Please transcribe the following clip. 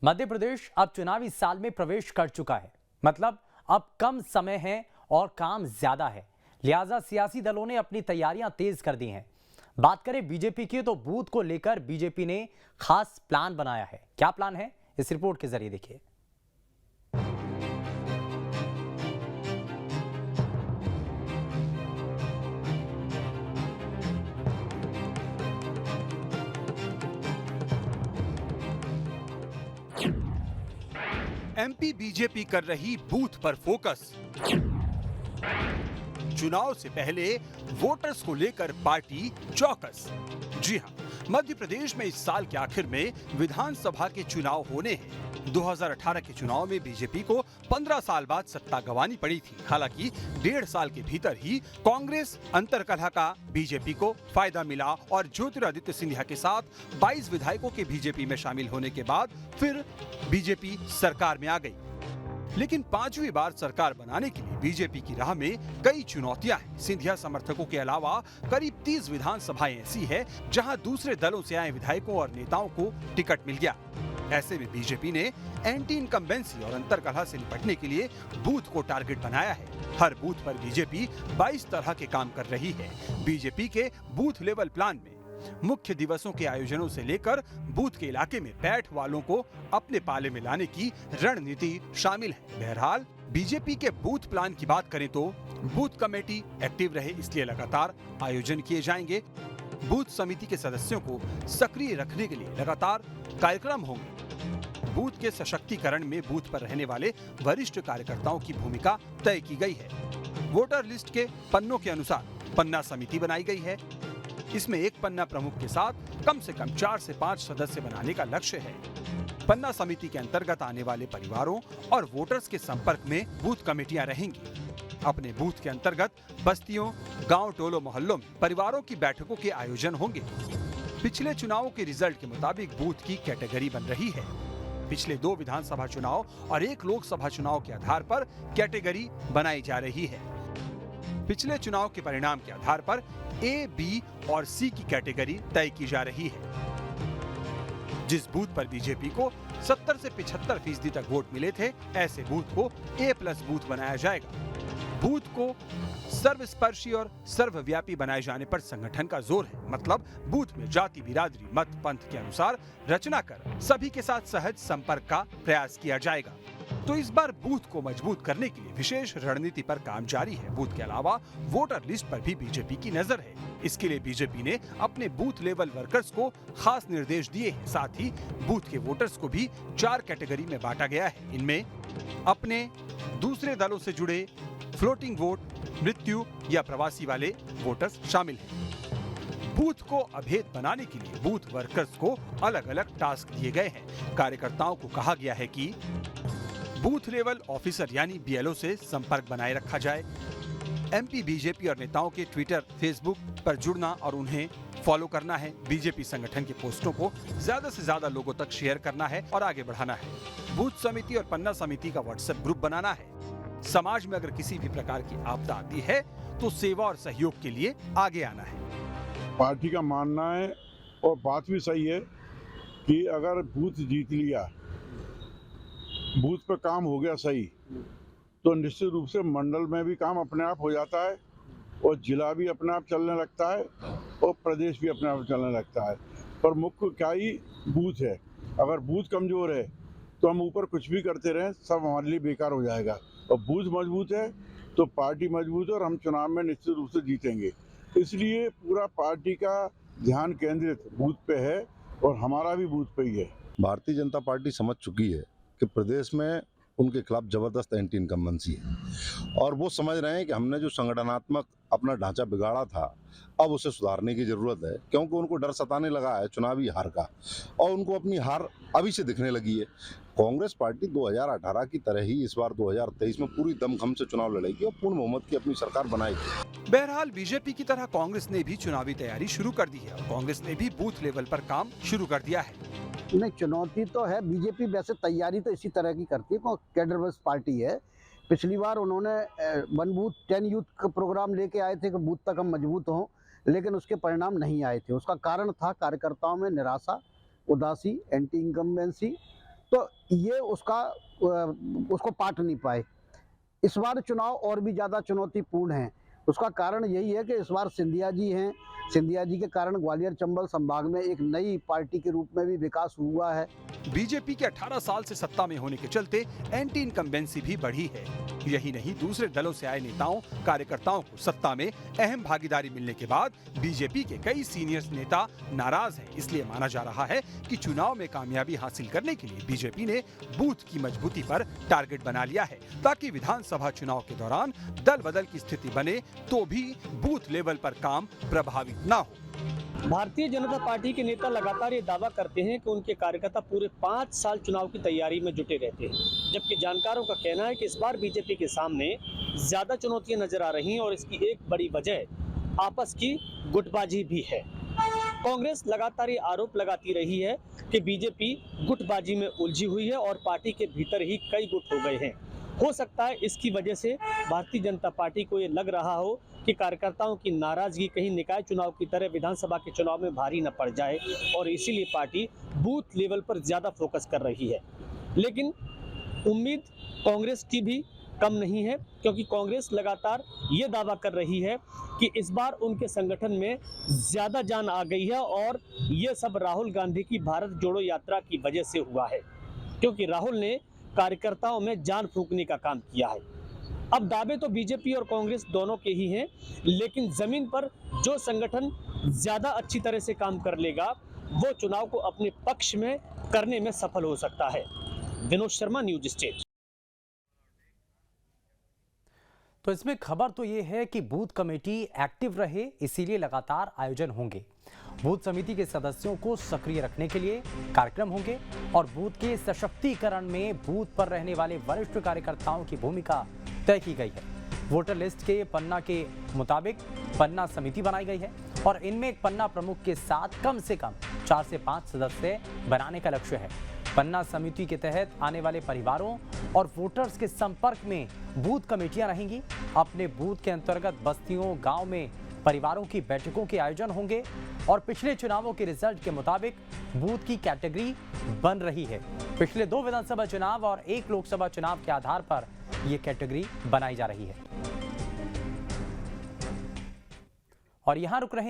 मध्य प्रदेश अब चुनावी साल में प्रवेश कर चुका है। मतलब अब कम समय है और काम ज्यादा है, लिहाजा सियासी दलों ने अपनी तैयारियां तेज कर दी हैं। बात करें बीजेपी की तो बूथ को लेकर बीजेपी ने खास प्लान बनाया है। क्या प्लान है, इस रिपोर्ट के जरिए देखिए। एमपी बीजेपी कर रही बूथ पर फोकस। चुनाव से पहले वोटर्स को लेकर पार्टी चौकस। जी हां, मध्य प्रदेश में इस साल के आखिर में विधानसभा के चुनाव होने हैं। 2018 के चुनाव में बीजेपी को 15 साल बाद सत्ता गंवानी पड़ी थी। हालांकि 1.5 साल के भीतर ही कांग्रेस अंतरकलह का बीजेपी को फायदा मिला और ज्योतिरादित्य सिंधिया के साथ 22 विधायकों के बीजेपी में शामिल होने के बाद फिर बीजेपी सरकार में आ गई। लेकिन 5वीं बार सरकार बनाने के लिए बीजेपी की राह में कई चुनौतियां हैं। सिंधिया समर्थकों के अलावा करीब 30 विधानसभाएं ऐसी है जहां दूसरे दलों से आए विधायकों और नेताओं को टिकट मिल गया। ऐसे में बीजेपी ने एंटी इनकम्बेंसी और अंतरकलह से निपटने के लिए बूथ को टारगेट बनाया है। हर बूथ पर बीजेपी 22 तरह के काम कर रही है। बीजेपी के बूथ लेवल प्लान में मुख्य दिवसों के आयोजनों से लेकर बूथ के इलाके में बैठ वालों को अपने पाले में लाने की रणनीति शामिल है। बहरहाल बीजेपी के बूथ प्लान की बात करें तो बूथ कमेटी एक्टिव रहे, इसलिए लगातार आयोजन किए जाएंगे। बूथ समिति के सदस्यों को सक्रिय रखने के लिए लगातार कार्यक्रम होंगे। बूथ के सशक्तिकरण में बूथ पर रहने वाले वरिष्ठ कार्यकर्ताओं की भूमिका तय की गई है। वोटर लिस्ट के पन्नों के अनुसार पन्ना समिति बनाई गई है। इसमें एक पन्ना प्रमुख के साथ कम से कम 4 से 5 सदस्य बनाने का लक्ष्य है। पन्ना समिति के अंतर्गत आने वाले परिवारों और वोटर्स के संपर्क में बूथ कमेटियां रहेंगी। अपने बूथ के अंतर्गत बस्तियों, गांव, टोलों, मोहल्लों में परिवारों की बैठकों के आयोजन होंगे। पिछले चुनावों के रिजल्ट के मुताबिक बूथ की कैटेगरी बन रही है। पिछले 2 विधानसभा चुनाव और 1 लोकसभा चुनाव के आधार पर कैटेगरी बनाई जा रही है। पिछले चुनाव के परिणाम के आधार पर ए, बी और सी की कैटेगरी तय की जा रही है। जिस बूथ पर बीजेपी को 70 से 75% तक वोट मिले थे, ऐसे बूथ को A+ बूथ बनाया जाएगा। बूथ को सर्वस्पर्शी और सर्वव्यापी बनाए जाने पर संगठन का जोर है। मतलब बूथ में जाति, बिरादरी, मत, पंथ के अनुसार रचना कर सभी के साथ सहज संपर्क का प्रयास किया जाएगा। तो इस बार बूथ को मजबूत करने के लिए विशेष रणनीति पर काम जारी है। बूथ के अलावा वोटर लिस्ट पर भी बीजेपी की नजर है। इसके लिए बीजेपी ने अपने बूथ लेवल वर्कर्स को खास निर्देश दिए हैं। साथ ही बूथ के वोटर्स को भी 4 कैटेगरी में बांटा गया है। इनमें अपने दूसरे दलों से जुड़े, फ्लोटिंग वोट, मृत्यु या प्रवासी वाले वोटर्स शामिल हैं। बूथ को अभेद बनाने के लिए बूथ वर्कर्स को अलग अलग टास्क दिए गए हैं। कार्यकर्ताओं को कहा गया है कि बूथ लेवल ऑफिसर यानी BLO से संपर्क बनाए रखा जाए। एमपी बीजेपी और नेताओं के ट्विटर, फेसबुक पर जुड़ना और उन्हें फॉलो करना है। बीजेपी संगठन के पोस्टों को ज्यादा से ज्यादा लोगों तक शेयर करना है और आगे बढ़ाना है। बूथ समिति और पन्ना समिति का व्हाट्सएप ग्रुप बनाना है। समाज में अगर किसी भी प्रकार की आपदा आती है तो सेवा और सहयोग के लिए आगे आना है। पार्टी का मानना है और बात भी सही है कि अगर बूथ जीत लिया, बूथ पे काम हो गया सही, तो निश्चित रूप से मंडल में भी काम अपने आप हो जाता है और जिला भी अपने आप चलने लगता है और प्रदेश भी अपने आप चलने लगता है। पर मुख्य क्या ही बूथ है। अगर बूथ कमजोर है तो हम ऊपर कुछ भी करते रहें, सब हमारे लिए बेकार हो जाएगा। और बूथ मजबूत है तो पार्टी मजबूत है और हम चुनाव में निश्चित रूप से जीतेंगे। इसलिए पूरा पार्टी का ध्यान केंद्रित बूथ पे है और हमारा भी बूथ पे ही है। भारतीय जनता पार्टी समझ चुकी है कि प्रदेश में उनके खिलाफ जबरदस्त एंटी इनकम्बेंसी है और वो समझ रहे हैं कि हमने जो संगठनात्मक अपना ढांचा बिगाड़ा था, अब उसे सुधारने की जरूरत है। क्योंकि उनको डर सताने लगा है चुनावी हार का और उनको अपनी हार अभी से दिखने लगी है। कांग्रेस पार्टी 2018 की तरह ही इस बार 2023 में पूरी दमखम से चुनाव लड़ेगी और पूर्ण बहुमत की अपनी सरकार बनाएगी। बहरहाल बीजेपी की तरह कांग्रेस ने भी चुनावी तैयारी शुरू कर दी है और कांग्रेस ने भी बूथ लेवल पर काम शुरू कर दिया है। नहीं, चुनौती तो है। बीजेपी वैसे तैयारी तो इसी तरह की करती है, कैडर बेस्ड पार्टी है। पिछली बार उन्होंने 1 बूथ 10 यूथ का प्रोग्राम लेके आए थे कि बूथ तक हम मजबूत हों, लेकिन उसके परिणाम नहीं आए थे। उसका कारण था कार्यकर्ताओं में निराशा, उदासी, एंटी इनकम्बेंसी तो ये उसको पाट नहीं पाए। इस बार चुनाव और भी ज़्यादा चुनौतीपूर्ण है। उसका कारण यही है कि इस बार सिंधिया जी हैं। सिंधिया जी के कारण ग्वालियर चंबल संभाग में एक नई पार्टी के रूप में भी विकास हुआ है। बीजेपी के 18 साल से सत्ता में होने के चलते एंटी इनकम्बेंसी भी बढ़ी है। यही नहीं, दूसरे दलों से आए नेताओं कार्यकर्ताओं को सत्ता में अहम भागीदारी मिलने के बाद बीजेपी के कई सीनियर नेता नाराज हैं। इसलिए माना जा रहा है कि चुनाव में कामयाबी हासिल करने के लिए बीजेपी ने बूथ की मजबूती पर टारगेट बना लिया है, ताकि विधानसभा चुनाव के दौरान दल बदल की स्थिति बने तो भी बूथ लेवल पर काम प्रभावित न हो। भारतीय जनता पार्टी के नेता लगातार ये दावा करते हैं कि उनके कार्यकर्ता पूरे 5 साल चुनाव की तैयारी में जुटे रहते हैं, जबकि जानकारों का कहना है कि इस बार बीजेपी के सामने ज्यादा चुनौतियां नजर आ रही हैं और इसकी एक बड़ी वजह आपस की गुटबाजी भी है। कांग्रेस लगातार ये आरोप लगाती रही है कि बीजेपी गुटबाजी में उलझी हुई है और पार्टी के भीतर ही कई गुट हो गए हैं। हो सकता है इसकी वजह से भारतीय जनता पार्टी को ये लग रहा हो कि कार्यकर्ताओं की नाराजगी कहीं निकाय चुनाव की तरह विधानसभा के चुनाव में भारी न पड़ जाए और इसीलिए पार्टी बूथ लेवल पर ज्यादा फोकस कर रही है। लेकिन उम्मीद कांग्रेस की भी कम नहीं है, क्योंकि कांग्रेस लगातार ये दावा कर रही है कि इस बार उनके संगठन में ज्यादा जान आ गई है और ये सब राहुल गांधी की भारत जोड़ो यात्रा की वजह से हुआ है, क्योंकि राहुल ने कार्यकर्ताओं में जान फूंकने का काम किया है। अब दावे तो बीजेपी और कांग्रेस दोनों के ही हैं, लेकिन जमीन पर जो संगठन ज्यादा अच्छी तरह से काम कर लेगा वो चुनाव को अपने पक्ष में करने में सफल हो सकता है। Vinod Sharma, news state. तो इसमें खबर तो ये है कि बूथ कमेटी एक्टिव रहे, इसीलिए लगातार आयोजन होंगे। बूथ समिति के सदस्यों को सक्रिय रखने के लिए कार्यक्रम होंगे और बूथ के सशक्तिकरण में बूथ पर रहने वाले वरिष्ठ कार्यकर्ताओं की भूमिका तय की गई है। वोटर लिस्ट के पन्ना के मुताबिक पन्ना समिति बनाई गई है और इनमें एक पन्ना प्रमुख के साथ कम से कम 4 से 5 सदस्य बनाने का लक्ष्य है। पन्ना समिति के तहत आने वाले परिवारों और वोटर्स के संपर्क में बूथ कमेटियां रहेंगी। अपने बूथ के अंतर्गत बस्तियों, गांव में परिवारों की बैठकों के आयोजन होंगे और पिछले चुनावों के रिजल्ट के मुताबिक बूथ की कैटेगरी बन रही है। पिछले 2 विधानसभा चुनाव और 1 लोकसभा चुनाव के आधार पर यह कैटेगरी बनाई जा रही है। और यहां रुक रहे हैं।